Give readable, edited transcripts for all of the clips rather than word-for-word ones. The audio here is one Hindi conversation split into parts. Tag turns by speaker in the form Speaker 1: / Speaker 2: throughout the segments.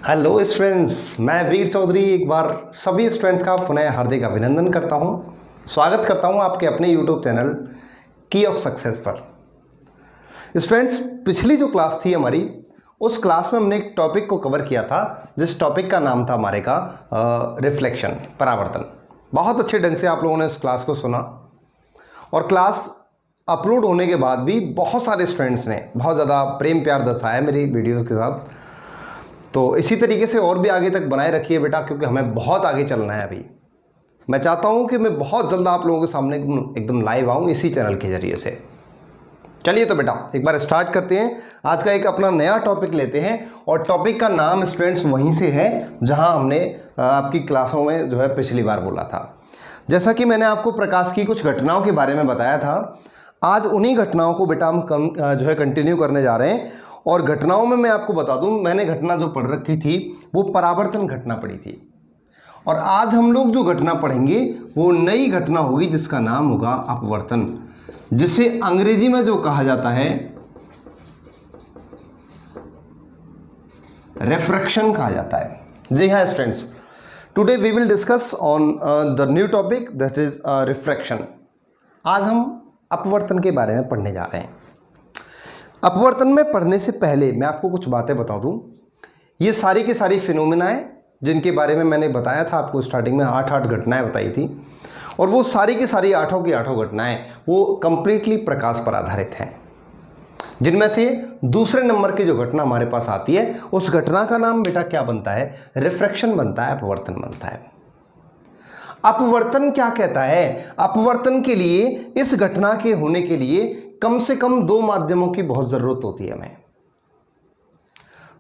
Speaker 1: हेलो स्टूडेंट्स, मैं वीर चौधरी एक बार सभी स्टूडेंट्स का पुनः हार्दिक अभिनंदन करता हूं। स्वागत करता हूं आपके अपने यूट्यूब चैनल की ऑफ सक्सेस पर। स्टूडेंट्स, पिछली जो क्लास थी हमारी, उस क्लास में हमने एक टॉपिक को कवर किया था जिस टॉपिक का नाम था हमारे का रिफ्लेक्शन, परावर्तन। बहुत अच्छे ढंग से आप लोगों ने इस क्लास को सुना और क्लास अपलोड होने के बाद भी बहुत सारे स्टूडेंट्स ने बहुत ज़्यादा प्रेम प्यार दर्शाया मेरी वीडियो के साथ। तो इसी तरीके से और भी आगे तक बनाए रखिए बेटा, क्योंकि हमें बहुत आगे चलना है। अभी मैं चाहता हूं कि मैं बहुत जल्द आप लोगों के सामने एकदम लाइव आऊं इसी चैनल के जरिए से। चलिए तो बेटा एक बार स्टार्ट करते हैं। आज का एक अपना नया टॉपिक लेते हैं और टॉपिक का नाम स्टूडेंट्स वहीं से है जहां हमने आपकी क्लासों में जो है पिछली बार बोला था। जैसा कि मैंने आपको प्रकाश की कुछ घटनाओं के बारे में बताया था, आज उन्हीं घटनाओं को बेटा हम जो है कंटिन्यू करने जा रहे हैं। और घटनाओं में मैं आपको बता दूं, मैंने घटना जो पढ़ रखी थी वो परावर्तन घटना पढ़ी थी, और आज हम लोग जो घटना पढ़ेंगे वो नई घटना होगी जिसका नाम होगा अपवर्तन, जिसे अंग्रेजी में जो कहा जाता है रिफ्रैक्शन कहा जाता है। जी हाँ students, today we will discuss on the new topic that is refraction. आज हम अपवर्तन के बारे में पढ़ने जा रहे हैं। अपवर्तन में पढ़ने से पहले मैं आपको कुछ बातें बता दूं। ये सारी की सारी फिनोमेना है जिनके बारे में मैंने बताया था आपको। स्टार्टिंग में 8 घटनाएं बताई थी, और वो सारी की सारी 8 की 8 घटनाएं वो कंप्लीटली प्रकाश पर आधारित हैं। जिनमें से दूसरे नंबर की जो घटना हमारे पास आती है उस घटना का नाम बेटा क्या बनता है? रिफ्रैक्शन बनता है, अपवर्तन बनता है। अपवर्तन क्या कहता है? अपवर्तन के लिए, इस घटना के होने के लिए कम से कम 2 माध्यमों की बहुत जरूरत होती है हमें।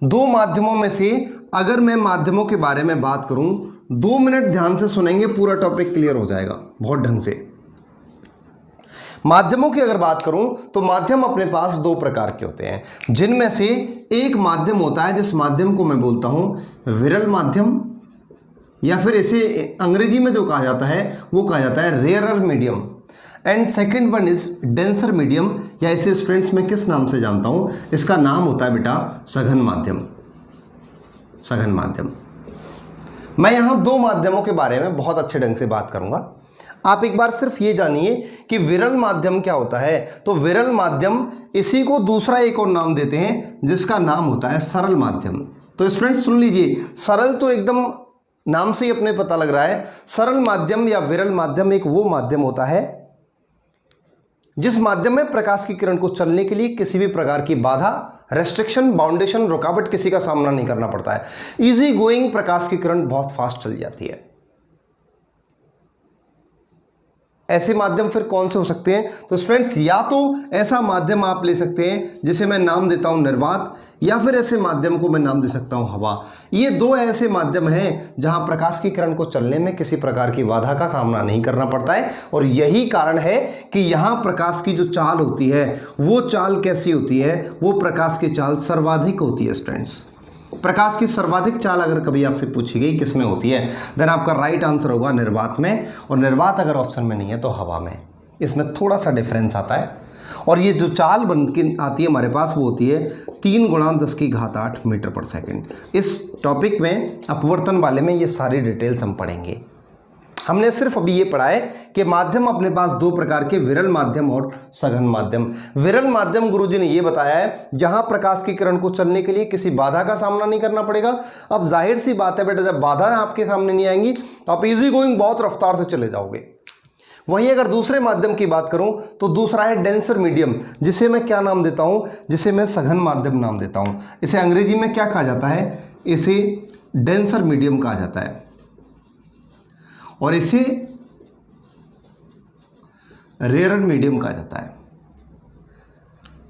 Speaker 1: 2 माध्यमों में से अगर मैं माध्यमों के बारे में बात करूं, 2 मिनट ध्यान से सुनेंगे, पूरा टॉपिक क्लियर हो जाएगा बहुत ढंग से। माध्यमों की अगर बात करूं तो माध्यम अपने पास 2 प्रकार के होते हैं, जिनमें से एक माध्यम होता है जिस माध्यम को मैं बोलता हूं विरल माध्यम, या फिर इसे अंग्रेजी में जो कहा जाता है वो कहा जाता है rarer medium, and second one is denser medium, या इसे स्टूडेंट्स में किस नाम से जानता हूं, इसका नाम होता है बेटा सघन माध्यम। सघन माध्यम। मैं यहां 2 माध्यमों के बारे में बहुत अच्छे ढंग से बात करूंगा। आप एक बार सिर्फ ये जानिए कि विरल माध्यम क्या होता है। तो विरल माध्यम, इसी को दूसरा एक और नाम देते हैं जिसका नाम होता है सरल माध्यम। तो स्टूडेंट्स सुन लीजिए, सरल तो एकदम नाम से ही अपने पता लग रहा है। सरल माध्यम या विरल माध्यम एक वो माध्यम होता है जिस माध्यम में प्रकाश की किरण को चलने के लिए किसी भी प्रकार की बाधा, रेस्ट्रिक्शन, बाउंडेशन, रुकावट किसी का सामना नहीं करना पड़ता है। इजी गोइंग प्रकाश की किरण बहुत फास्ट चल जाती है। ऐसे माध्यम फिर कौन से हो सकते हैं? तो स्टूडेंट्स, या तो ऐसा माध्यम आप ले सकते हैं जिसे मैं नाम देता हूं निर्वात, या फिर ऐसे माध्यम को मैं नाम दे सकता हूं हवा। ये 2 ऐसे माध्यम हैं जहां प्रकाश की किरण को चलने में किसी प्रकार की बाधा का सामना नहीं करना पड़ता है। और यही कारण है कि यहां प्रकाश की जो चाल होती है वो चाल कैसी होती है? वो प्रकाश की चाल सर्वाधिक होती है। स्टूडेंट्स, प्रकाश की सर्वाधिक चाल अगर कभी आपसे पूछी गई किस में होती है, देन आपका राइट आंसर होगा निर्वात में। और निर्वात अगर ऑप्शन में नहीं है तो हवा में। इसमें थोड़ा सा डिफरेंस आता है। और ये जो चाल बन के आती है हमारे पास वो होती है 3 × 10⁸ मीटर पर सेकेंड। इस टॉपिक में अपवर्तन वाले में ये सारी डिटेल्स हम पढ़ेंगे। हमने सिर्फ अभी ये पढ़ा है कि माध्यम अपने पास 2 प्रकार के, विरल माध्यम और सघन माध्यम। विरल माध्यम गुरुजी ने ये बताया है जहां प्रकाश की किरण को चलने के लिए किसी बाधा का सामना नहीं करना पड़ेगा। अब जाहिर सी बात है बेटा, जब बाधा आपके सामने नहीं आएंगी तो आप इजी गोइंग बहुत रफ्तार से चले जाओगे। वहीं अगर दूसरे माध्यम की बात करूं तो दूसरा है डेंसर मीडियम, जिसे मैं क्या नाम देता हूं? जिसे मैं सघन माध्यम नाम देता हूं। इसे अंग्रेजी में क्या कहा जाता है? इसे डेंसर मीडियम कहा जाता है, और इसे रेयरर मीडियम कहा जाता है।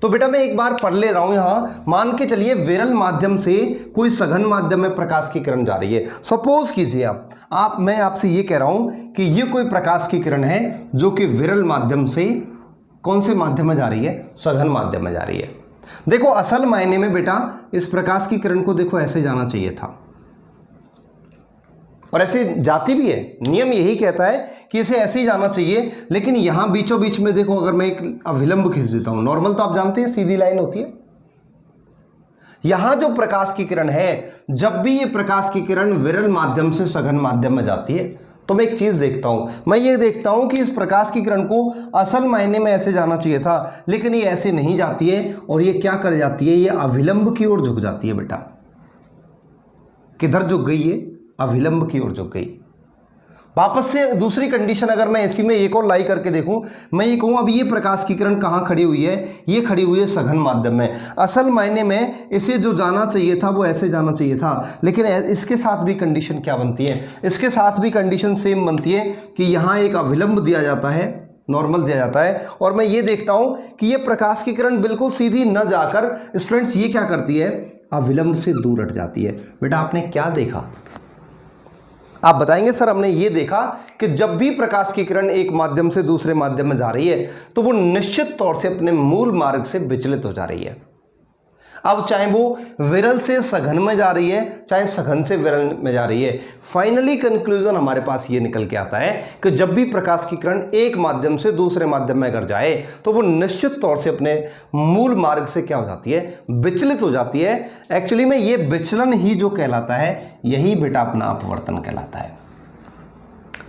Speaker 1: तो बेटा मैं एक बार पढ़ ले रहा हूं यहां। मान के चलिए विरल माध्यम से कोई सघन माध्यम में प्रकाश की किरण जा रही है। सपोज कीजिए आप मैं आपसे ये कह रहा हूं कि ये कोई प्रकाश की किरण है जो कि विरल माध्यम से कौन से माध्यम में जा रही है? सघन माध्यम में जा रही है। देखो असल मायने में बेटा इस प्रकाश की किरण को देखो ऐसे जाना चाहिए था, और ऐसे जाती भी है। नियम यही कहता है कि इसे ऐसे ही जाना चाहिए, लेकिन यहां बीचों बीच में देखो अगर मैं एक अभिलंब खींच देता हूं, नॉर्मल तो आप जानते हैं सीधी लाइन होती है, यहां जो प्रकाश की किरण है, जब भी ये प्रकाश की किरण विरल माध्यम से सघन माध्यम में जाती है तो मैं एक चीज देखता हूं, मैं ये देखता हूं कि इस प्रकाश की किरण को असल मायने में ऐसे जाना चाहिए था, लेकिन ये ऐसे नहीं जाती है और ये क्या कर जाती है, ये अविलंब की ओर झुक जाती है। बेटा किधर झुक गई? ये अविलंब की ओर झुक गई। वापस से दूसरी कंडीशन अगर मैं इसी में एक और लाई करके देखूं, मैं ये कहूं अब ये प्रकाश की किरण कहां खड़ी हुई है, ये खड़ी हुई है सघन माध्यम में। असल मायने में इसे जो जाना चाहिए था वो ऐसे जाना चाहिए था, लेकिन इसके साथ भी कंडीशन क्या बनती है, इसके साथ भी कंडीशन सेम बनती है कि यहाँ एक अविलंब दिया जाता है, नॉर्मल दिया जाता है, और मैं ये देखता हूं कि ये प्रकाश की किरण बिल्कुल सीधी न जाकर स्टूडेंट्स ये क्या करती है, अविलंब से दूर हट जाती है। बेटा आपने क्या देखा? आप बताएंगे सर हमने ये देखा कि जब भी प्रकाश की किरण एक माध्यम से दूसरे माध्यम में जा रही है तो वो निश्चित तौर से अपने मूल मार्ग से विचलित हो जा रही है। अब चाहे वो विरल से सघन में जा रही है, चाहे सघन से विरल में जा रही है, फाइनली कंक्लूजन हमारे पास ये निकल के आता है कि जब भी प्रकाश की किरण एक माध्यम से दूसरे माध्यम में अगर जाए तो वो निश्चित तौर से अपने मूल मार्ग से क्या हो जाती है, विचलित हो जाती है। एक्चुअली में ये विचलन ही जो कहलाता है, यही बेटा अपना अपवर्तन कहलाता है।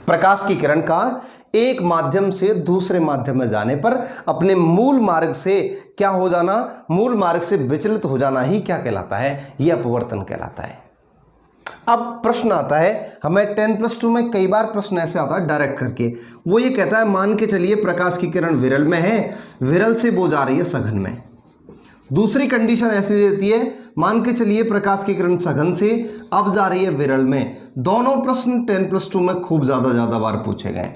Speaker 1: प्रकाश की किरण का एक माध्यम से दूसरे माध्यम में जाने पर अपने मूल मार्ग से क्या हो जाना, मूल मार्ग से विचलित हो जाना ही क्या कहलाता है, यह अपवर्तन कहलाता है। अब प्रश्न आता है हमें 10+2 में कई बार प्रश्न ऐसे आता है डायरेक्ट करके, वो ये कहता है मान के चलिए प्रकाश की किरण विरल में है, विरल से वो जा रही है सघन में। दूसरी कंडीशन ऐसी देती है, मान के चलिए प्रकाश की किरण सघन से अब जा रही है विरल में। दोनों प्रश्न 10+2 में खूब ज्यादा बार पूछे गए।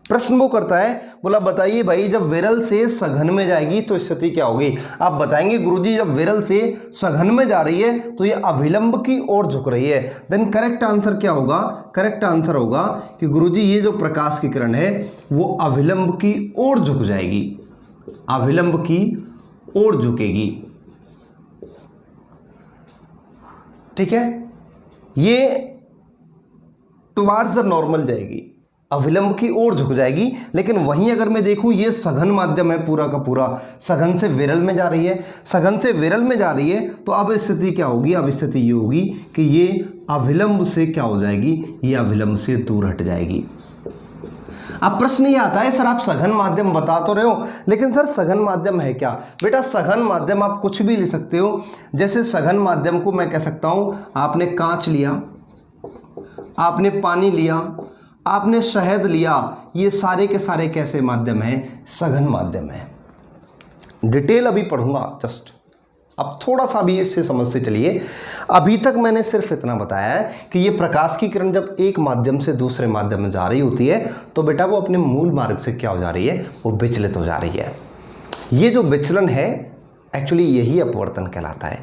Speaker 1: प्रश्न वो करता है, बोला बताइए भाई जब विरल से सघन में जाएगी तो स्थिति क्या होगी? आप बताएंगे गुरुजी जब विरल से सघन में जा रही है तो ये अविलंब की ओर झुक रही है। देन करेक्ट आंसर क्या होगा? करेक्ट आंसर होगा कि गुरुजी ये जो प्रकाश की किरण है वो अविलंब की ओर झुक जाएगी, अविलंब की ओर झुकेगी। ठीक है, ये टुवार्ड्स द नॉर्मल जाएगी, अविलंब की ओर झुक जाएगी। लेकिन वहीं अगर मैं देखूं ये सघन माध्यम है पूरा का पूरा, सघन से विरल में जा रही है, सघन से विरल में जा रही है, तो अब स्थिति क्या होगी? अब स्थिति ये होगी कि ये अविलंब से क्या हो जाएगी, ये अविलंब से दूर हट जाएगी। अब प्रश्न ये आता है सर आप सघन माध्यम बता तो रहे हो, लेकिन सर सघन माध्यम है क्या? बेटा सघन माध्यम आप कुछ भी ले सकते हो। जैसे सघन माध्यम को मैं कह सकता हूं आपने कांच लिया, आपने पानी लिया, आपने शहद लिया, ये सारे के सारे कैसे माध्यम हैं? सघन माध्यम है। डिटेल अभी पढ़ूंगा, जस्ट अब थोड़ा सा भी इससे समझ से चलिए। अभी तक मैंने सिर्फ इतना बताया है कि ये प्रकाश की किरण जब एक माध्यम से दूसरे माध्यम में जा रही होती है तो बेटा वो अपने मूल मार्ग से क्या हो जा रही है? वो विचलित हो जा रही है। ये जो विचलन है एक्चुअली यही अपवर्तन कहलाता है।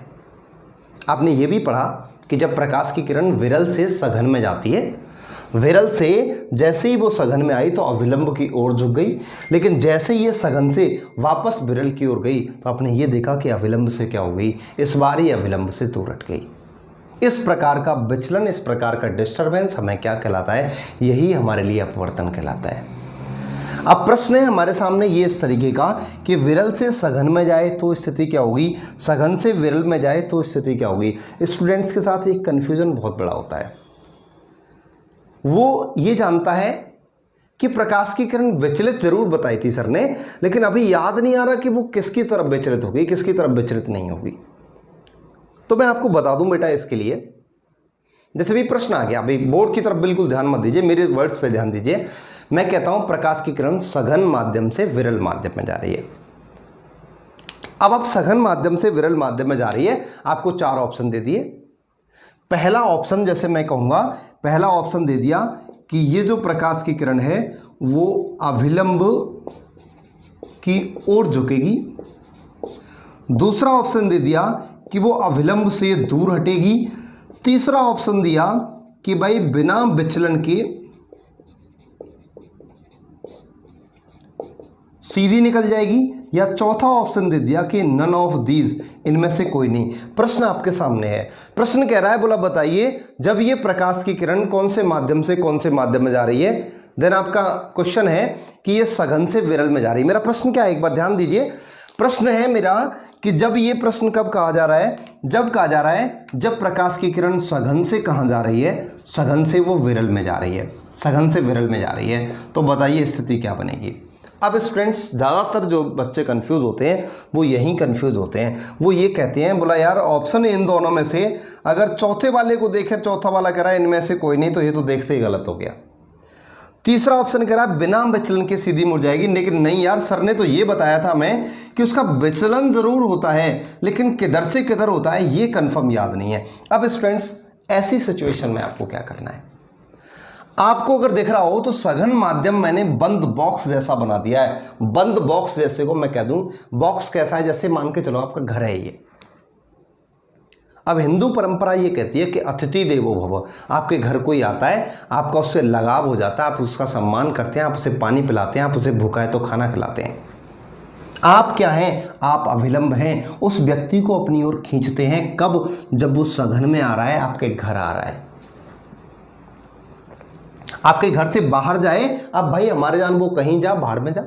Speaker 1: आपने ये भी पढ़ा कि जब प्रकाश की किरण विरल से सघन में जाती है, विरल से जैसे ही वो सघन में आई तो अविलंब की ओर झुक गई, लेकिन जैसे ही ये सघन से वापस विरल की ओर गई तो आपने ये देखा कि अविलंब से क्या हो गई, इस बार ही अविलंब से दूर हट गई। इस प्रकार का विचलन, इस प्रकार का डिस्टर्बेंस हमें क्या कहलाता है? यही हमारे लिए अपवर्तन कहलाता है। अब प्रश्न है हमारे सामने ये इस तरीके का कि विरल से सघन में जाए तो स्थिति क्या होगी, सघन से विरल में जाए तो स्थिति क्या होगी। स्टूडेंट्स के साथ एक कन्फ्यूजन बहुत बड़ा होता है। वो ये जानता है कि प्रकाश की किरण विचलित जरूर बताई थी सर ने, लेकिन अभी याद नहीं आ रहा कि वो किसकी तरफ विचलित होगी, किसकी तरफ विचलित नहीं होगी। तो मैं आपको बता दूं बेटा इसके लिए, जैसे भी प्रश्न आ गया, अभी बोर्ड की तरफ बिल्कुल ध्यान मत दीजिए, मेरे वर्ड्स पे ध्यान दीजिए। मैं कहता हूं प्रकाश की किरण सघन माध्यम से विरल माध्यम में जा रही है। अब आप सघन माध्यम से विरल माध्यम में जा रही है, आपको 4 ऑप्शन दे दिए। पहला ऑप्शन जैसे मैं कहूँगा, पहला ऑप्शन दे दिया कि ये जो प्रकाश की किरण है वो अविलंब की ओर झुकेगी। दूसरा ऑप्शन दे दिया कि वो अविलंब से दूर हटेगी। तीसरा ऑप्शन दिया कि भाई बिना विचलन के सीधी निकल जाएगी, या चौथा ऑप्शन दे दिया कि नन ऑफ दीज, इनमें से कोई नहीं। प्रश्न आपके सामने है, प्रश्न कह रहा है, बोला बताइए जब ये प्रकाश की किरण कौन से माध्यम से कौन से माध्यम में जा रही है। देन आपका क्वेश्चन है कि ये सघन से विरल में जा रही है। मेरा प्रश्न क्या है, एक बार ध्यान दीजिए। प्रश्न है मेरा कि जब ये प्रश्न कब कहा जा रहा है, जब कहा जा रहा है जब प्रकाश की किरण सघन से कहाँ जा रही है, सघन से वो विरल में जा रही है, सघन से विरल में जा रही है। तो बताइए स्थिति क्या बनेगी। अब स्टूडेंट्स ज़्यादातर जो बच्चे कंफ्यूज होते हैं वो यहीं कंफ्यूज होते हैं, वो ये कहते हैं बोला यार ऑप्शन इन दोनों में से अगर चौथे वाले को देखें, चौथा वाला कह रहा है इनमें से कोई नहीं, तो ये तो देखते ही गलत हो गया। तीसरा ऑप्शन कह रहा है बिना विचलन के सीधी मुड़ जाएगी, लेकिन नहीं यार, सर ने तो ये बताया था हमें कि उसका विचलन जरूर होता है, लेकिन किधर से किधर होता है ये कंफर्म याद नहीं है। अब स्टूडेंट्स ऐसी सिचुएशन में आपको क्या करना है, आपको अगर दिख रहा हो तो सघन माध्यम मैंने बंद बॉक्स जैसा बना दिया है। बंद बॉक्स जैसे को मैं कह दूं, बॉक्स कैसा है, जैसे मान के चलो आपका घर है ये। अब हिंदू परंपरा ये कहती है कि अतिथि देवो भव, आपके घर कोई आता है, आपका उससे लगाव हो जाता है, आप उसका सम्मान करते हैं, आप उसे पानी पिलाते हैं, आप उसे भूखा है तो खाना खिलाते हैं। आप क्या हैं, आप अविलंब हैं, उस व्यक्ति को अपनी ओर खींचते हैं। कब, जब वो सघन में आ रहा है, आपके घर आ रहा है, आपके घर से बाहर जाए। अब भाई हमारे जान वो कहीं जा, बाहर में जा,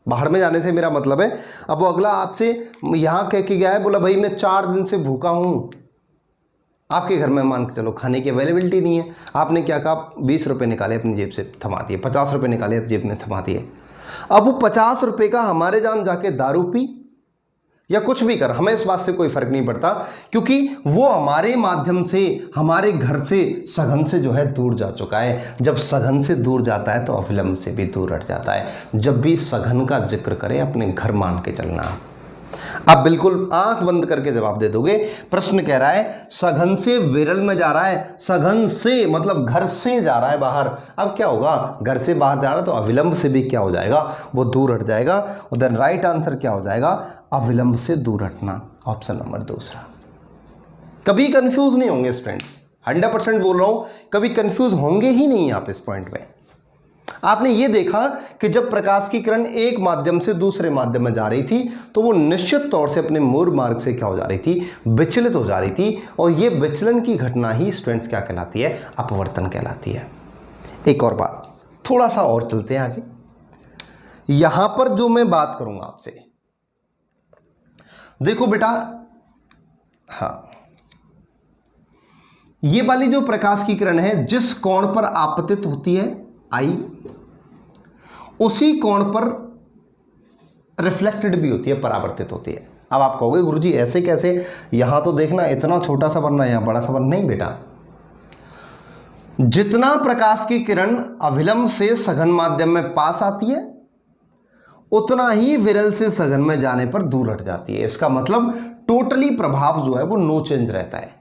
Speaker 1: बाहर में जाने से मेरा मतलब है अब वो अगला आपसे यहाँ कह के गया है, बोला भाई मैं 4 दिन से भूखा हूँ, आपके घर में मान के चलो खाने की अवेलेबिलिटी नहीं है, आपने क्या कहा 20 रुपये निकाले अपनी जेब से थमा दिए, 50 रुपये निकाले जेब में थमा दिए। अब वो 50 रुपये का हमारे जान जाके दारू पी या कुछ भी कर, हमें इस बात से कोई फर्क नहीं पड़ता, क्योंकि वो हमारे माध्यम से हमारे घर से सघन से जो है दूर जा चुका है। जब सघन से दूर जाता है तो अविलंब से भी दूर हट जाता है। जब भी सघन का जिक्र करें अपने घर मान के चलना। आप बिल्कुल आंख बंद करके जवाब दे दोगे। प्रश्न कह रहा है सघन से विरल में जा रहा है, सघन से मतलब घर से जा रहा है बाहर। अब क्या होगा, घर से बाहर जा रहा है तो अविलंब से भी क्या हो जाएगा, वो दूर हट जाएगा। उधर राइट आंसर क्या हो जाएगा, अविलंब से दूर हटना, ऑप्शन नंबर दूसरा। कभी कंफ्यूज नहीं होंगे स्टूडेंट्स, 100% बोल रहा हूं, कभी कंफ्यूज होंगे ही नहीं आप इस पॉइंट में। आपने ये देखा कि जब प्रकाश की किरण एक माध्यम से दूसरे माध्यम में जा रही थी तो वो निश्चित तौर से अपने मूल मार्ग से क्या हो जा रही थी, विचलित हो जा रही थी। और ये विचलन की घटना ही स्टूडेंट्स क्या कहलाती है, अपवर्तन कहलाती है। एक और बात, थोड़ा सा और चलते हैं आगे। यहां पर जो मैं बात करूंगा आपसे, देखो बेटा, हाँ, ये वाली जो प्रकाश की किरण है जिस कोण पर आपतित होती है आई, उसी कोण पर रिफ्लेक्टेड भी होती है, परावर्तित होती है। अब आप कहोगे गुरुजी ऐसे कैसे, यहां तो देखना इतना छोटा सा बनना है, यहां बड़ा सा बनना। नहीं बेटा, जितना प्रकाश की किरण अविलंब से सघन माध्यम में पास आती है उतना ही विरल से सघन में जाने पर दूर हट जाती है। इसका मतलब टोटली प्रभाव जो है वो नो चेंज रहता है।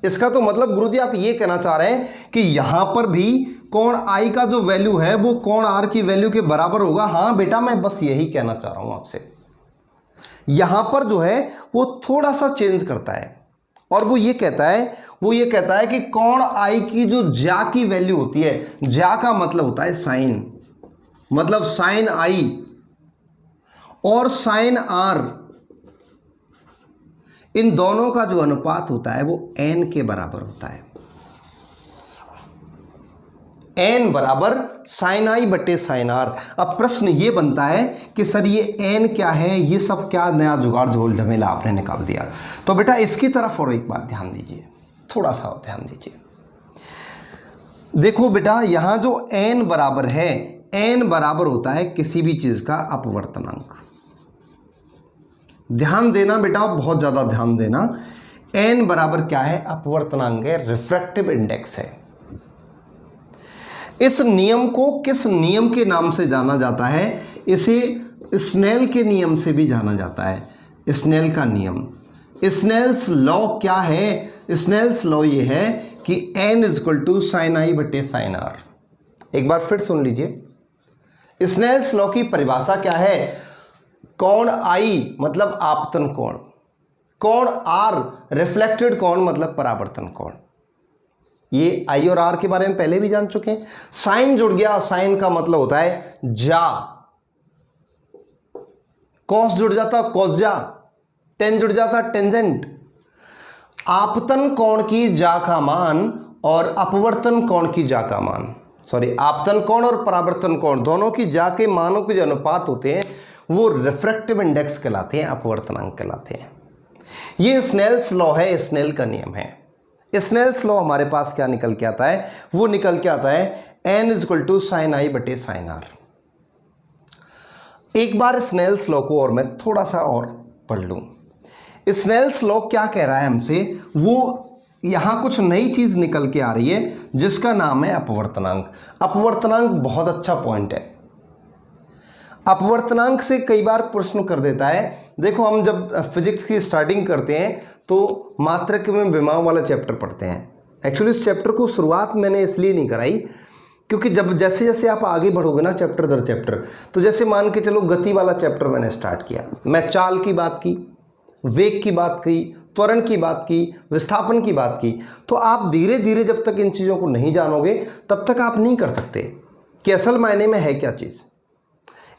Speaker 1: इसका तो मतलब गुरुजी आप ये कहना चाह रहे हैं कि यहां पर भी कोण आई का जो वैल्यू है वो कोण आर की वैल्यू के बराबर होगा। हाँ बेटा, मैं बस यही कहना चाह रहा हूं आपसे। यहां पर जो है वो थोड़ा सा चेंज करता है और वो ये कहता है कि कोण आई की जो ज्या की वैल्यू होती है, ज्या का मतलब होता है साइन, मतलब साइन आई और साइन आर, इन दोनों का जो अनुपात होता है वो n के बराबर होता है। n बराबर साइन आई बटे साइन आर। अब प्रश्न ये बनता है कि सर ये n क्या है, ये सब क्या नया जुगाड़ झोल झमेला आपने निकाल दिया। तो बेटा इसकी तरफ और एक बार ध्यान दीजिए, थोड़ा सा और ध्यान दीजिए। देखो बेटा, यहां जो n बराबर है, n बराबर होता है किसी भी चीज का अपवर्तनांक। ध्यान देना बेटा, बहुत ज्यादा ध्यान देना। n बराबर क्या है, अपवर्तनांक है, रिफ्रैक्टिव इंडेक्स है। इस नियम को किस नियम के नाम से जाना जाता है, इसे स्नेल के नियम से भी जाना जाता है। स्नेल का नियम, स्नेल्स लॉ क्या है, स्नेल्स लॉ ये है कि n इक्वल टू साइन आई बटे साइन आर। एक बार फिर सुन लीजिए, स्नेल्स लॉ की परिभाषा क्या है, कोण आई मतलब आपतन कोण, कोण आर रिफ्लेक्टेड कोण मतलब परावर्तन कोण। ये आई और आर के बारे में पहले भी जान चुके हैं। साइन जुड़ गया, साइन का मतलब होता है जा, कॉस जुड़ जाता कॉस जा, टेन जुड़ जाता टेंजेंट। आपतन कोण की जा का मान और अपवर्तन कोण की जा का मान, आपतन कोण और परावर्तन कोण दोनों की जा के मानों के जो अनुपात होते हैं वो रिफ्रैक्टिव इंडेक्स कहलाते हैं, अपवर्तनांक कहलाते हैं। ये स्नेल्स लॉ है, स्नेल का नियम है। स्नेल्स लॉ हमारे पास क्या निकल के आता है, वो निकल के आता है n = sin i बटे sin r। एक बार स्नेल्स लॉ को और मैं थोड़ा सा और पढ़ लूं। स्नेल्स लॉ क्या कह रहा है हमसे, वो यहां कुछ नई चीज निकल के आ रही है जिसका नाम है अपवर्तनांक। अपवर्तनांक बहुत अच्छा पॉइंट है। अपवर्तनांक से कई बार प्रश्न कर देता है। देखो हम जब फिजिक्स की स्टार्टिंग करते हैं तो मात्रक में विमाओं वाला चैप्टर पढ़ते हैं। एक्चुअली इस चैप्टर को शुरुआत मैंने इसलिए नहीं कराई क्योंकि जब जैसे जैसे आप आगे बढ़ोगे ना चैप्टर दर चैप्टर, तो जैसे मान के चलो गति वाला चैप्टर मैंने स्टार्ट किया, मैं चाल की बात की, वेग की बात की, त्वरण की बात की, विस्थापन की बात की, तो आप धीरे धीरे जब तक इन चीज़ों को नहीं जानोगे तब तक आप नहीं कर सकते कि असल मायने में है क्या चीज़।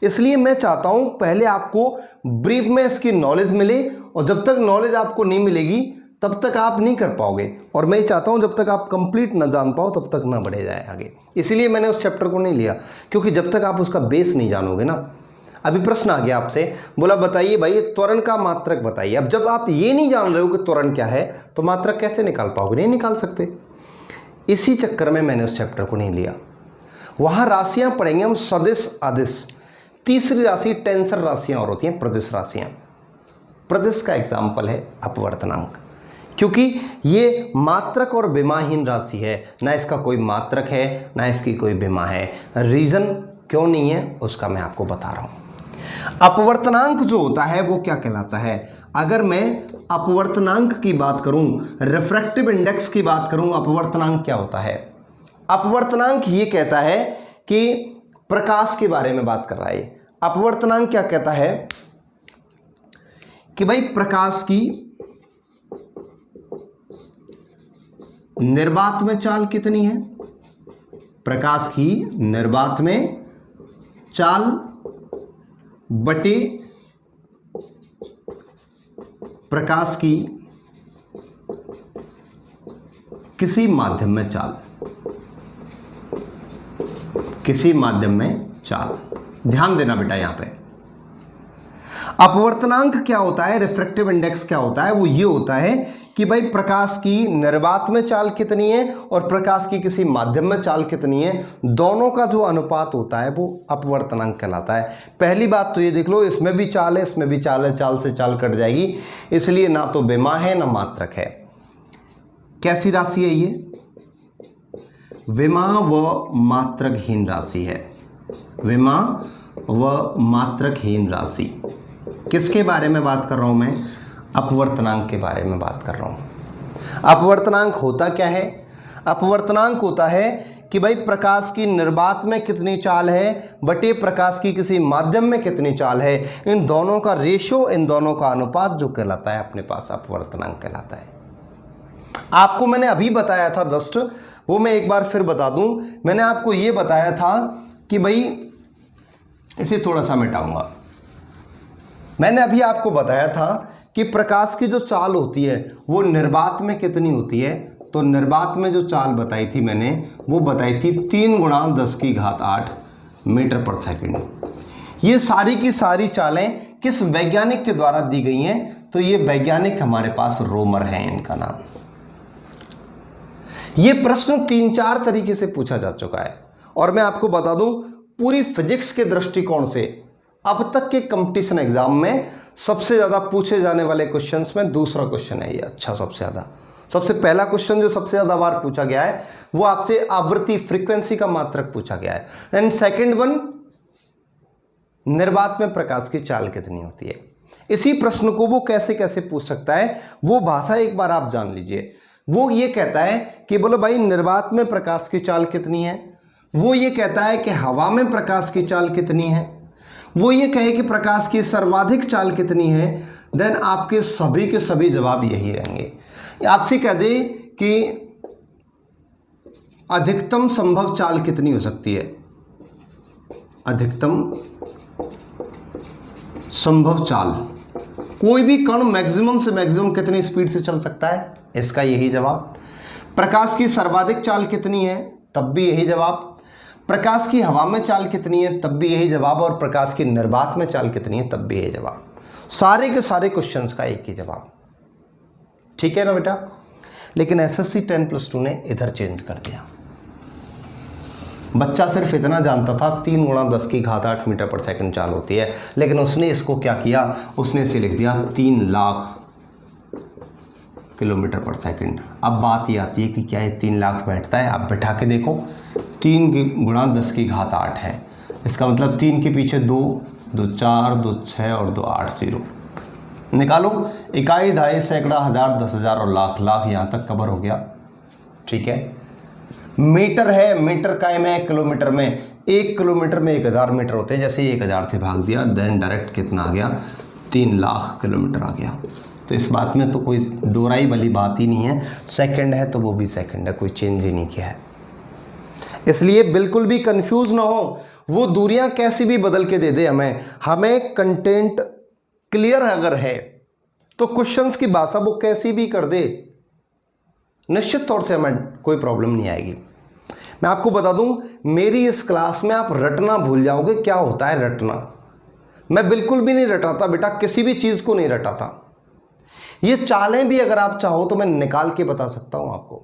Speaker 1: इसलिए मैं चाहता हूं पहले आपको ब्रीफ में इसकी नॉलेज मिले, और जब तक नॉलेज आपको नहीं मिलेगी तब तक आप नहीं कर पाओगे। और मैं चाहता हूं जब तक आप कंप्लीट ना जान पाओ तब तक ना बढ़े जाए आगे। इसलिए मैंने उस चैप्टर को नहीं लिया, क्योंकि जब तक आप उसका बेस नहीं जानोगे ना। अभी प्रश्न आ गया आपसे, बोला बताइए भाई त्वरण का मात्रक बताइए। अब जब आप ये नहीं जान रहे हो कि त्वरण क्या है तो मात्रक कैसे निकाल पाओगे, नहीं निकाल सकते। इसी चक्कर में मैंने उस चैप्टर को नहीं लिया। वहाँ राशियाँ पढ़ेंगे हम, सदिश अदिश। तीसरी राशि टेंसर राशियाँ और होती हैं प्रदिश राशियाँ। प्रदिश का एग्जाम्पल है अपवर्तनांक, क्योंकि ये मात्रक और विमाहीन राशि है, ना इसका कोई मात्रक है ना इसकी कोई विमा है। रीज़न क्यों नहीं है उसका मैं आपको बता रहा हूँ। अपवर्तनांक जो होता है वो क्या कहलाता है, अगर मैं अपवर्तनांक की बात करूं, रिफ्रैक्टिव इंडेक्स की बात करूं, अपवर्तनांक क्या होता है। अपवर्तनांक ये कहता है कि प्रकाश के बारे में बात कर रहा है। अपवर्तनांक क्या कहता है कि भाई प्रकाश की निर्वात में चाल कितनी है, प्रकाश की निर्वात में चाल बटे प्रकाश की किसी माध्यम में चाल, किसी माध्यम में चाल। ध्यान देना बेटा यहां पे अपवर्तनांक क्या होता है, रिफ्रैक्टिव इंडेक्स क्या होता है, वो ये होता है कि भाई प्रकाश की निर्वात में चाल कितनी है और प्रकाश की किसी माध्यम में चाल कितनी है, दोनों का जो अनुपात होता है वो अपवर्तनांक कहलाता है। पहली बात तो ये देख लो, इसमें भी चाल है, इसमें भी चाल है, चाल से चाल कट जाएगी, इसलिए ना तो विमा है ना मात्रक है। कैसी राशि है ये, विमा व मात्रकहीन राशि है। विमा व मात्रकहीन राशि। किसके बारे में बात कर रहा हूं मैं, अपवर्तनांक के बारे में बात कर रहा हूं। अपवर्तनांक होता क्या है, अपवर्तनांक होता है कि भाई प्रकाश की निर्वात में कितनी चाल है बटे प्रकाश की किसी माध्यम में कितनी चाल है, इन दोनों का रेशो, इन दोनों का अनुपात जो कहलाता है अपने पास अपवर्तनांक कहलाता है। आपको मैंने अभी बताया था दोस्त, वो मैं एक बार फिर बता दूं। मैंने आपको ये बताया था कि भाई इसे थोड़ा सा मिटाऊंगा। मैंने अभी आपको बताया था कि प्रकाश की जो चाल होती है वो निर्वात में कितनी होती है, तो निर्वात में जो चाल बताई थी मैंने वो बताई थी 3 × 10⁸ मीटर पर सेकंड। ये सारी की सारी चालें किस वैज्ञानिक के द्वारा दी गई हैं, तो ये वैज्ञानिक हमारे पास रोमर हैं, इनका नाम। ये प्रश्न 3-4 तरीके से पूछा जा चुका है, और मैं आपको बता दूं पूरी फिजिक्स के दृष्टिकोण से अब तक के कंपटीशन एग्जाम में सबसे ज़्यादा पूछे जाने वाले क्वेश्चंस में दूसरा क्वेश्चन है ये। अच्छा, सबसे ज़्यादा, सबसे पहला क्वेश्चन जो सबसे ज़्यादा बार पूछा गया है वो आपसे आवृत्ति, फ्रीक्वेंसी का मात्रक पूछा गया है। एंड सेकंड वन, निर्वात में प्रकाश की चाल कितनी होती है। इसी प्रश्न को वो कैसे कैसे पूछ सकता है, वो भाषा एक बार आप जान लीजिए। वो ये कहता है कि बोलो भाई निर्वात में प्रकाश की चाल कितनी है, वो ये कहता है कि हवा में प्रकाश की चाल कितनी है, वो ये कहे कि प्रकाश की सर्वाधिक चाल कितनी है, देन आपके सभी के सभी जवाब यही रहेंगे। आपसे कह दे कि अधिकतम संभव चाल कितनी हो सकती है, अधिकतम संभव चाल, कोई भी कण मैक्सिमम से मैक्सिमम कितनी स्पीड से चल सकता है, इसका यही जवाब। प्रकाश की सर्वाधिक चाल कितनी है, तब भी यही जवाब। प्रकाश की हवा में चाल कितनी है, तब भी यही जवाब, और प्रकाश की निर्वात में चाल कितनी है, तब भी यही जवाब। सारे के सारे क्वेश्चंस का एक ही जवाब। ठीक है ना बेटा। लेकिन एसएससी 10+2 ने इधर चेंज कर दिया। बच्चा सिर्फ इतना जानता था 3 × 10⁸ मीटर पर सेकंड चाल होती है, लेकिन उसने इसको क्या किया, उसने इसे लिख दिया 3 लाख किलोमीटर पर सेकंड। अब बात ये आती है कि क्या ये 3 लाख बैठता है? आप बैठा के देखो, 3 × 10⁸ है, इसका मतलब 3 के पीछे 2, 2 4, 2 6 और 2 8 0 निकालो। इकाई, दहाई, सैकड़ा, हज़ार, 10,000 और लाख। लाख यहाँ तक कवर हो गया। ठीक है। मीटर है, मीटर काय में है, किलोमीटर में। 1 किलोमीटर में 1000 मीटर होते हैं। जैसे 1000 से भाग दिया, देन डायरेक्ट कितना आ गया, 3 लाख किलोमीटर आ गया। तो इस बात में तो कोई दोहराई वाली बात ही नहीं है। सेकंड है तो वो भी सेकंड है, कोई चेंज ही नहीं किया है। इसलिए बिल्कुल भी कंफ्यूज ना हो, वो दूरियां कैसी भी बदल के दे दे हमें कंटेंट क्लियर अगर है तो क्वेश्चंस की भाषा वो कैसी भी कर दे, निश्चित तौर से हमें कोई प्रॉब्लम नहीं आएगी। मैं आपको बता दूं, मेरी इस क्लास में आप रटना भूल जाओगे। क्या होता है रटना? मैं बिल्कुल भी नहीं रटाता बेटा, किसी भी चीज़ को नहीं रटाता। ये चालें भी अगर आप चाहो तो मैं निकाल के बता सकता हूं आपको।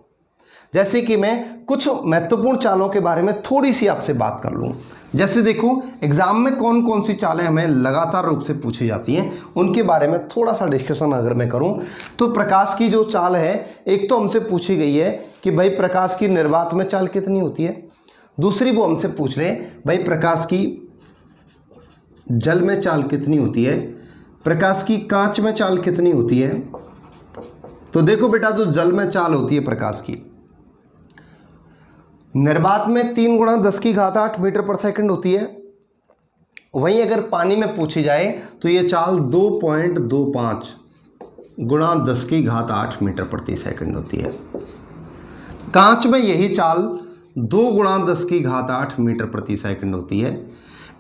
Speaker 1: जैसे कि मैं कुछ महत्वपूर्ण चालों के बारे में थोड़ी सी आपसे बात कर लूं। जैसे देखो, एग्जाम में कौन कौन सी चालें हमें लगातार रूप से पूछी जाती हैं, उनके बारे में थोड़ा सा डिस्कशन अगर मैं करूं तो प्रकाश की जो चाल है, एक तो हमसे पूछी गई है कि भाई प्रकाश की निर्वात में चाल कितनी होती है। दूसरी वो हमसे पूछ ले भाई प्रकाश की जल में चाल कितनी होती है, प्रकाश की कांच में चाल कितनी होती है। तो देखो बेटा, जो जल में चाल होती है प्रकाश की, निर्वात में 3 × 10⁸ मीटर पर सेकंड होती है। वहीं अगर पानी में पूछी जाए तो ये चाल 2.25 × 10⁸ मीटर प्रति सेकंड होती है। कांच में यही चाल 2 × 10⁸ मीटर प्रति सेकंड होती है।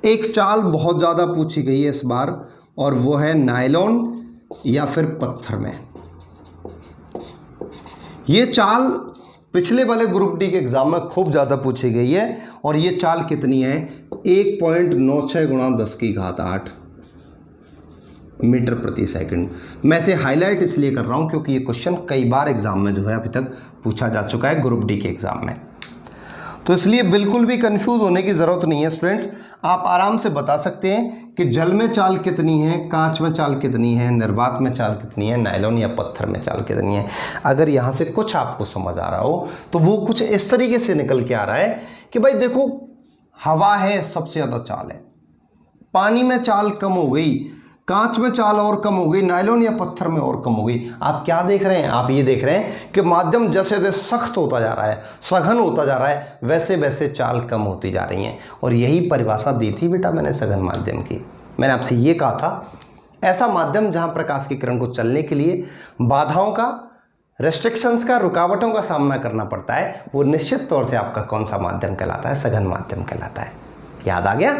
Speaker 1: एक चाल बहुत ज़्यादा पूछी गई है इस बार, और वो है नायलॉन या फिर पत्थर में। ये चाल पिछले वाले ग्रुप डी के एग्जाम में खूब ज़्यादा पूछी गई है, और ये चाल कितनी है, 1.96 × 10⁸ मीटर प्रति सेकंड। मैं इसे हाईलाइट इसलिए कर रहा हूँ क्योंकि ये क्वेश्चन कई बार एग्जाम में जो है अभी तक पूछा जा चुका है ग्रुप डी के एग्जाम में। तो इसलिए बिल्कुल भी कंफ्यूज होने की ज़रूरत नहीं है स्टूडेंट्स। आप आराम से बता सकते हैं कि जल में चाल कितनी है, कांच में चाल कितनी है, निर्वात में चाल कितनी है, नायलॉन या पत्थर में चाल कितनी है। अगर यहाँ से कुछ आपको समझ आ रहा हो तो वो कुछ इस तरीके से निकल के आ रहा है कि भाई देखो, हवा है सबसे ज़्यादा चाल है, पानी में चाल कम हो गई, कांच में चाल और कम हो गई, नायलॉन या पत्थर में और कम हो गई। आप क्या देख रहे हैं? आप ये देख रहे हैं कि माध्यम जैसे जैसे सख्त होता जा रहा है, सघन होता जा रहा है, वैसे वैसे चाल कम होती जा रही हैं। और यही परिभाषा दी थी बेटा मैंने सघन माध्यम की। मैंने आपसे ये कहा था, ऐसा माध्यम जहां प्रकाश की किरण को चलने के लिए बाधाओं का, रेस्ट्रिक्शंस का, रुकावटों का सामना करना पड़ता है, वो निश्चित तौर से आपका कौन सा माध्यम कहलाता है? सघन माध्यम कहलाता है। याद आ गया?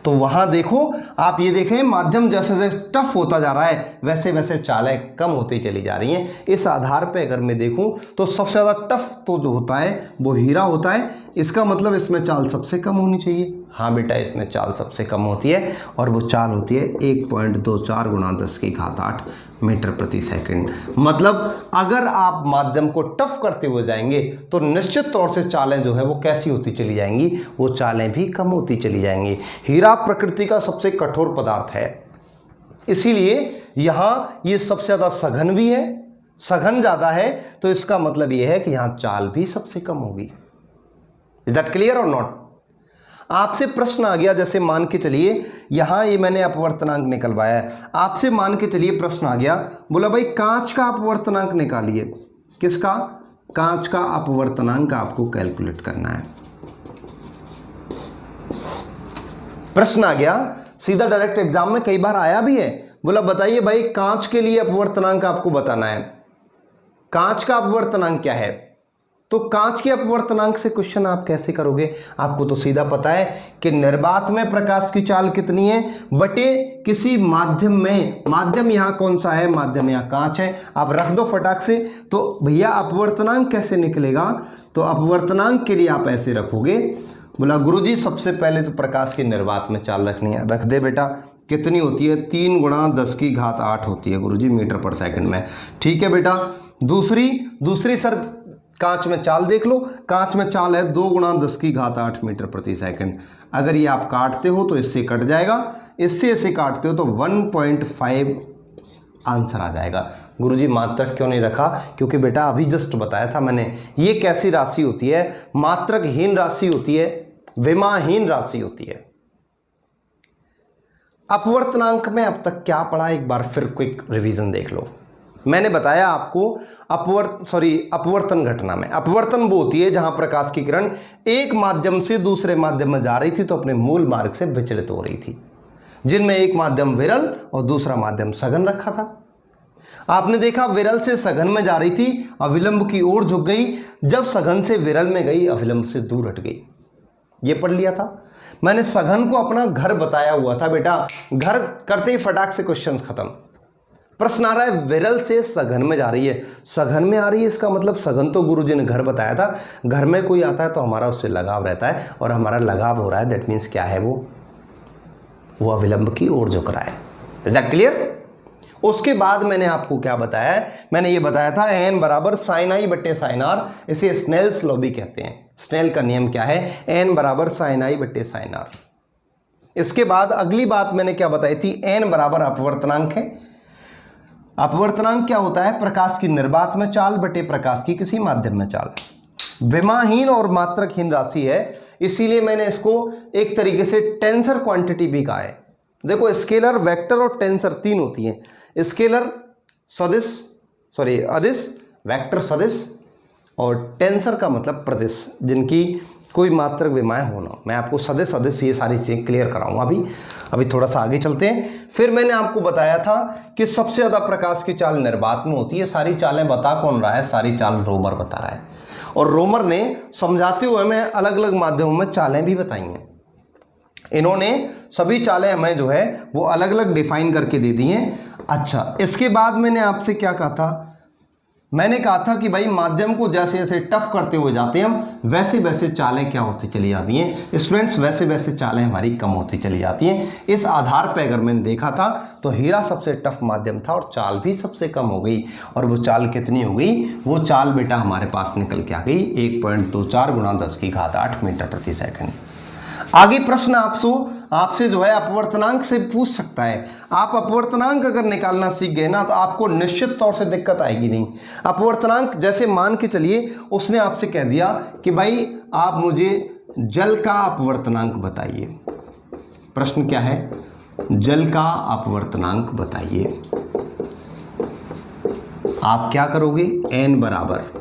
Speaker 1: तो वहां देखो, आप ये देखें, माध्यम जैसे जैसे टफ होता जा रहा है वैसे वैसे चालें कम होती चली जा रही हैं। इस आधार पे अगर मैं देखूं तो सबसे ज़्यादा टफ तो जो होता है वो हीरा होता है। इसका मतलब इसमें चाल सबसे कम होनी चाहिए। हाँ बेटा, इसमें चाल सबसे कम होती है, और वो चाल होती है 1.24 × 10⁸ मीटर प्रति सेकंड। मतलब अगर आप माध्यम को टफ करते हुए जाएंगे तो निश्चित तौर से चालें जो है वो कैसी होती चली जाएंगी? वो चालें भी कम होती चली जाएंगी। हीरा प्रकृति का सबसे कठोर पदार्थ है, इसीलिए यहाँ ये सबसे ज़्यादा सघन भी है, सघन ज़्यादा है, तो इसका मतलब ये है कि यहाँ चाल भी सबसे कम होगी। इज दैट क्लियर और नॉट? आपसे प्रश्न आ गया, जैसे मान के चलिए यहाँ ये मैंने अपवर्तनांक निकलवाया है, आपसे मान के चलिए प्रश्न आ गया, बोला भाई कांच का अपवर्तनांक निकालिए। किसका? कांच का अपवर्तनांक आपको कैलकुलेट करना है। प्रश्न आ गया सीधा, डायरेक्ट एग्जाम में कई बार आया भी है, बोला बताइए भाई कांच के लिए अपवर्तनांक आपको बताना है, कांच का अपवर्तनांक क्या है? तो कांच के अपवर्तनांक से क्वेश्चन आप कैसे करोगे? आपको तो सीधा पता है कि निर्वात में प्रकाश की चाल कितनी है बटे किसी माध्यम में, माध्यम यहाँ कौन सा है? माध्यम यहाँ कांच है। आप रख दो फटाक से। तो भैया अपवर्तनांक कैसे निकलेगा? तो अपवर्तनांक के लिए आप ऐसे रखोगे, बोला गुरुजी सबसे पहले तो प्रकाश की निर्वात में चाल रखनी है। रख दे बेटा। कितनी होती है? 3 गुणा 10 की घात 8 होती है गुरुजी मीटर पर सेकंड में। ठीक है बेटा। दूसरी सर कांच में चाल देख लो। कांच में चाल है 2 गुणा 10 की घात 8 मीटर प्रति सेकंड। अगर ये आप काटते हो तो इससे कट जाएगा, इससे इसे काटते हो तो 1.5 आंसर आ जाएगा। गुरुजी मात्रक क्यों नहीं रखा? क्योंकि बेटा अभी जस्ट बताया था मैंने, ये कैसी राशि होती है? मात्रकहीन राशि होती है, विमाहीन राशि होती है। अपवर्तनांक में अब तक क्या पढ़ा, एक बार फिर क्विक रिवीजन देख लो। मैंने बताया आपको अपवर्तन घटना में, अपवर्तन वो होती है जहां प्रकाश की किरण एक माध्यम से दूसरे माध्यम में जा रही थी तो अपने मूल मार्ग से विचलित हो रही थी, जिनमें एक माध्यम विरल और दूसरा माध्यम सघन रखा था। आपने देखा विरल से सघन में जा रही थी, अविलंब की ओर झुक गई। जब सघन से विरल में गई, अविलंब से दूर हट गई। ये पढ़ लिया था मैंने। सघन को अपना घर बताया हुआ था बेटा। घर करते ही फटाक से क्वेश्चन खत्म। प्रश्न आ रहा है विरल से सघन में जा रही है, सघन में आ रही है, इसका मतलब सघन तो गुरुजी ने घर बताया था। घर में कोई आता है तो हमारा उससे लगाव रहता है, और हमारा लगाव हो रहा है, दैट मीन्स क्या है? वो अविलंब की ओर झुक रहा है। Is that clear? उसके बाद मैंने आपको क्या बताया? मैंने ये बताया था n बराबर साइन आई बट्टे साइन आर। इसे स्नेल्स लॉ भी कहते हैं। स्नेल का नियम क्या है? n बराबर साइन आई बट्टे साइन आर। इसके बाद अगली बात मैंने क्या बताई थी? n बराबर अपवर्तनांक है। अपवर्तनांक क्या होता है? प्रकाश की निर्वात में चाल बटे प्रकाश की किसी माध्यम में चाल। विमाहीन और मात्रकहीन राशि है, इसीलिए मैंने इसको एक तरीके से टेंसर क्वांटिटी भी कहा है। देखो स्केलर, वेक्टर और टेंसर 3 होती हैं। स्केलर अदिश, वेक्टर सदिश, और टेंसर का मतलब प्रदिश, जिनकी कोई मात्रक विमाएं होना। मैं आपको सदिश अदिश ये सारी चीज़ें क्लियर कराऊंगा। अभी थोड़ा सा आगे चलते हैं। फिर मैंने आपको बताया था कि सबसे ज़्यादा प्रकाश की चाल निर्वात में होती है। सारी चालें बता कौन रहा है? सारी चाल रोमर बता रहा है, और रोमर ने समझाते हुए हमें अलग अलग माध्यमों में चालें भी बताई हैं। इन्होंने सभी चालें हमें जो है वो अलग अलग डिफाइन करके दे दी हैं। अच्छा, इसके बाद मैंने आपसे क्या कहा था? मैंने कहा था कि भाई माध्यम को जैसे जैसे टफ करते हुए जाते हैं हम, वैसे वैसे चालें क्या होती चली जाती हैं स्टूडेंट्स? वैसे वैसे चालें हमारी कम होती चली जाती हैं। इस आधार पर अगर मैंने देखा था तो हीरा सबसे टफ माध्यम था और चाल भी सबसे कम हो गई। और वो चाल कितनी हो गई? वो चाल बेटा हमारे पास निकल के आ गई 1.24 गुणा 10 की घात 8 मीटर प्रति सेकंड। आगे प्रश्न आपसे जो है अपवर्तनांक से पूछ सकता है। आप अपवर्तनांक अगर निकालना सीख गए ना तो आपको निश्चित तौर से दिक्कत आएगी नहीं। अपवर्तनांक जैसे मान के चलिए उसने आपसे कह दिया कि भाई आप मुझे जल का अपवर्तनांक बताइए। प्रश्न क्या है? जल का अपवर्तनांक बताइए। आप क्या करोगे? n बराबर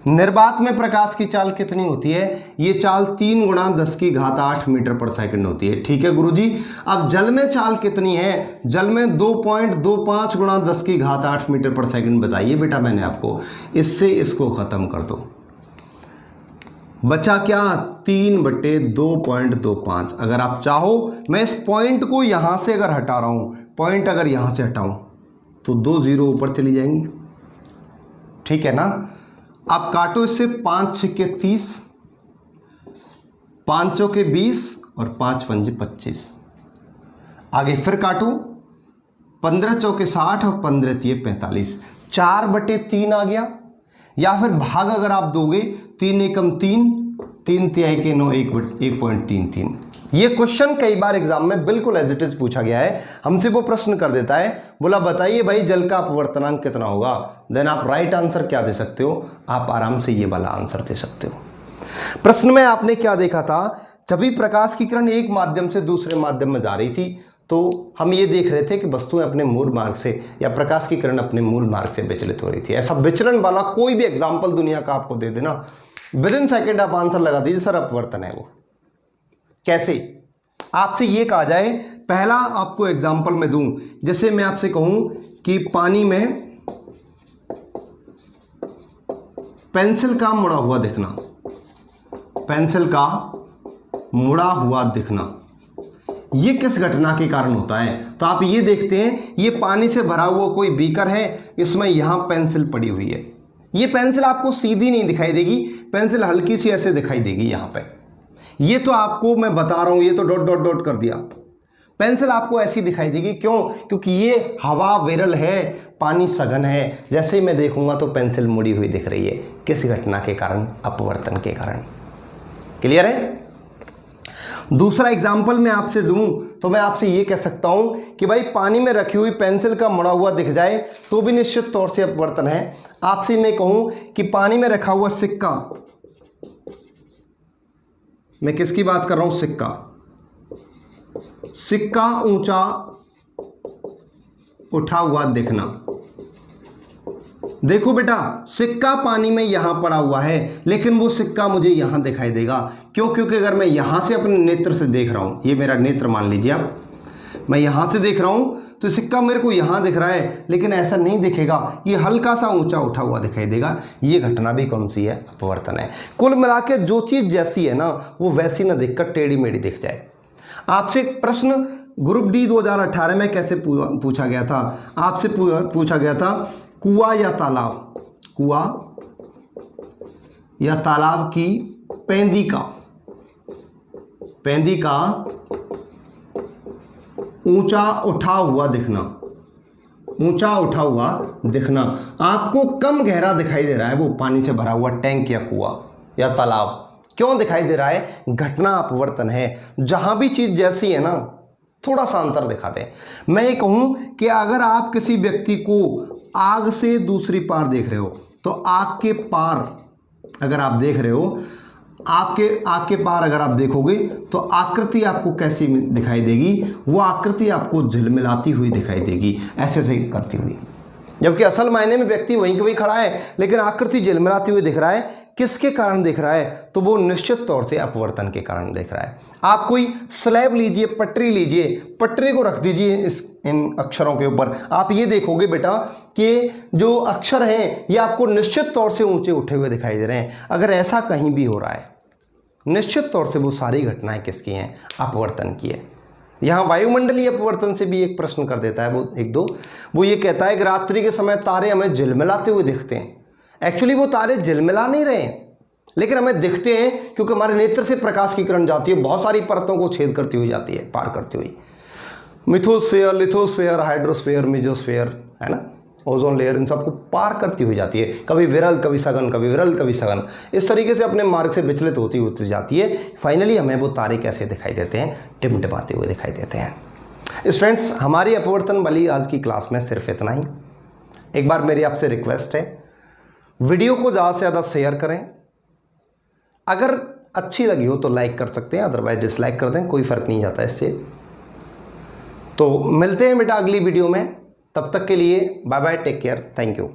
Speaker 1: निर्वात में प्रकाश की चाल कितनी होती है? ये चाल 3 गुणा 10 की घात 8 मीटर पर सेकंड होती है। ठीक है गुरुजी। अब जल में चाल कितनी है? जल में 2.25 गुणा 10 की घात 8 मीटर पर सेकंड बताइए बेटा मैंने आपको। इससे इसको खत्म कर दो, बचा क्या? 3/2.25। अगर आप चाहो मैं इस पॉइंट को यहां से अगर हटा रहा हूं, पॉइंट अगर यहां से हटाऊं तो 2 जीरो ऊपर चली जाएंगी। ठीक है ना? आप काटो इससे, 5 छक्के 30, 5 चौके 20 और 5 पंजे 25। आगे फिर काटो, 15 चौके 60 और 15 तिये 45। 4/3 आ गया। या फिर भाग अगर आप दोगे, 3 एकम 3, 3 तिहाई के 9, 1.33। ये क्वेश्चन कई बार एग्जाम में बिल्कुल एज इट इज पूछा गया है। हमसे वो प्रश्न कर देता है, बोला बताइए भाई जल का अपवर्तनांक कितना होगा। देन आप राइट आंसर क्या दे सकते हो? आप आराम से ये वाला आंसर दे सकते हो। प्रश्न में आपने क्या देखा था? जब प्रकाश की किरण एक माध्यम से दूसरे माध्यम में जा रही थी तो हम ये देख रहे थे कि वस्तुएं अपने मूल मार्ग से, या प्रकाश की किरण अपने मूल मार्ग से विचलित हो रही थी। ऐसा विचलन वाला कोई भी एग्जाम्पल दुनिया का आपको दे देना, विद इन सेकेंड आप आंसर लगा दीजिए सर अपवर्तन है वो। कैसे? आपसे ये कहा जाए, पहला आपको एग्जाम्पल मैं दूं, जैसे मैं आपसे कहूं कि पानी में पेंसिल का मुड़ा हुआ दिखना, पेंसिल का मुड़ा हुआ दिखना, ये किस घटना के कारण होता है? तो आप ये देखते हैं, ये पानी से भरा हुआ कोई बीकर है, इसमें यहां पेंसिल पड़ी हुई है। ये पेंसिल आपको सीधी नहीं दिखाई देगी, पेंसिल हल्की सी ऐसे दिखाई देगी यहां पे। ये तो आपको मैं बता रहा हूँ, ये तो डॉट डॉट डॉट कर दिया। पेंसिल आपको ऐसी दिखाई देगी, क्यों? क्योंकि ये हवा विरल है, पानी सघन है। जैसे ही मैं देखूंगा तो पेंसिल मुड़ी हुई दिख रही है। किस घटना के कारण? अपवर्तन के कारण। क्लियर है? दूसरा एग्जाम्पल मैं आपसे दूं तो मैं आपसे ये कह सकता हूं कि भाई पानी में रखी हुई पेंसिल का मुड़ा हुआ दिख जाए तो भी निश्चित तौर से अपवर्तन है। आपसे मैं कहूं कि पानी में रखा हुआ सिक्का, मैं किसकी बात कर रहा हूं? सिक्का। सिक्का ऊंचा उठा हुआ दिखना। देखो बेटा, सिक्का पानी में यहां पड़ा हुआ है, लेकिन वो सिक्का मुझे यहां दिखाई देगा। क्यों? क्योंकि अगर मैं यहां से अपने नेत्र से देख रहा हूं, ये मेरा नेत्र मान लीजिए आप, मैं यहां से देख रहा हूं तो सिक्का मेरे को यहां दिख रहा है, लेकिन ऐसा नहीं दिखेगा, ये हल्का सा ऊंचा उठा हुआ दिखाई देगा। ये घटना भी कौन सी है? अपवर्तन है। कुल मिला के जो चीज जैसी है ना, वो वैसी ना दिखकर टेढ़ी मेढ़ी दिख जाए। आपसे एक प्रश्न ग्रुप डी 2018 में कैसे पूछा गया था? आपसे पूछा गया था, कुआं या तालाब, कुआं या तालाब की पेंदी का ऊंचा उठा हुआ दिखना, ऊंचा उठा हुआ दिखना आपको कम गहरा दिखाई दे रहा है, वो पानी से भरा हुआ टैंक या कुआं या तालाब। क्यों दिखाई दे रहा है? घटना अपवर्तन है। जहां भी चीज जैसी है ना, थोड़ा सा अंतर दिखाते हैं। मैं ये कहूं कि अगर आप किसी व्यक्ति को आग से दूसरी पार देख रहे हो, तो आग के पार अगर आप देख रहे हो, आग के पार अगर आप देखोगे तो आकृति आपको कैसी दिखाई देगी? वो आकृति आपको झिलमिलाती हुई दिखाई देगी, ऐसे ऐसे करती हुई। जबकि असल मायने में व्यक्ति वहीं के वहीं खड़ा है, लेकिन आकृति झिलमिलाती हुई दिख रहा है। किसके कारण दिख रहा है? तो वो निश्चित तौर से अपवर्तन के कारण दिख रहा है। आप कोई स्लैब लीजिए, पटरी लीजिए, पटरी को रख दीजिए इन अक्षरों के ऊपर, आप ये देखोगे बेटा कि जो अक्षर हैं ये आपको निश्चित तौर से ऊंचे उठे हुए दिखाई दे रहे हैं। अगर ऐसा कहीं भी हो रहा है, निश्चित तौर से वो सारी घटनाएं किसकी हैं? अपवर्तन की है। यहाँ वायुमंडलीय अपवर्तन से भी एक प्रश्न कर देता है, वो एक दो, वो ये कहता है कि रात्रि के समय तारे हमें झिलमिलाते हुए दिखते हैं। एक्चुअली वो तारे झिलमिला नहीं रहे हैं, लेकिन हमें दिखते हैं क्योंकि हमारे नेत्र से प्रकाश की किरण जाती है, बहुत सारी परतों को छेद करती हुई जाती है, पार करती हुई। मिथोस्फेयर, लिथोस्फेयर, हाइड्रोस्फेयर, मेजोस्फेयर, है ना, ओजोन लेयर, इन सबको पार करती हुई जाती है। कभी विरल, कभी सघन, कभी विरल, कभी सघन, इस तरीके से अपने मार्ग से विचलित होती जाती है। फाइनली हमें वो तारे कैसे दिखाई देते हैं? टिमटिमाते हुए दिखाई देते हैं। स्टूडेंट्स, हमारी अपवर्तन वाली आज की क्लास में सिर्फ इतना ही। एक बार मेरी आपसे रिक्वेस्ट है, वीडियो को ज़्यादा से ज़्यादा शेयर करें। अगर अच्छी लगी हो तो लाइक कर सकते हैं, अदरवाइज डिसलाइक कर दें, कोई फ़र्क नहीं जाता इससे। तो मिलते हैं बेटा अगली वीडियो में, तब तक के लिए bye bye, take care, thank you.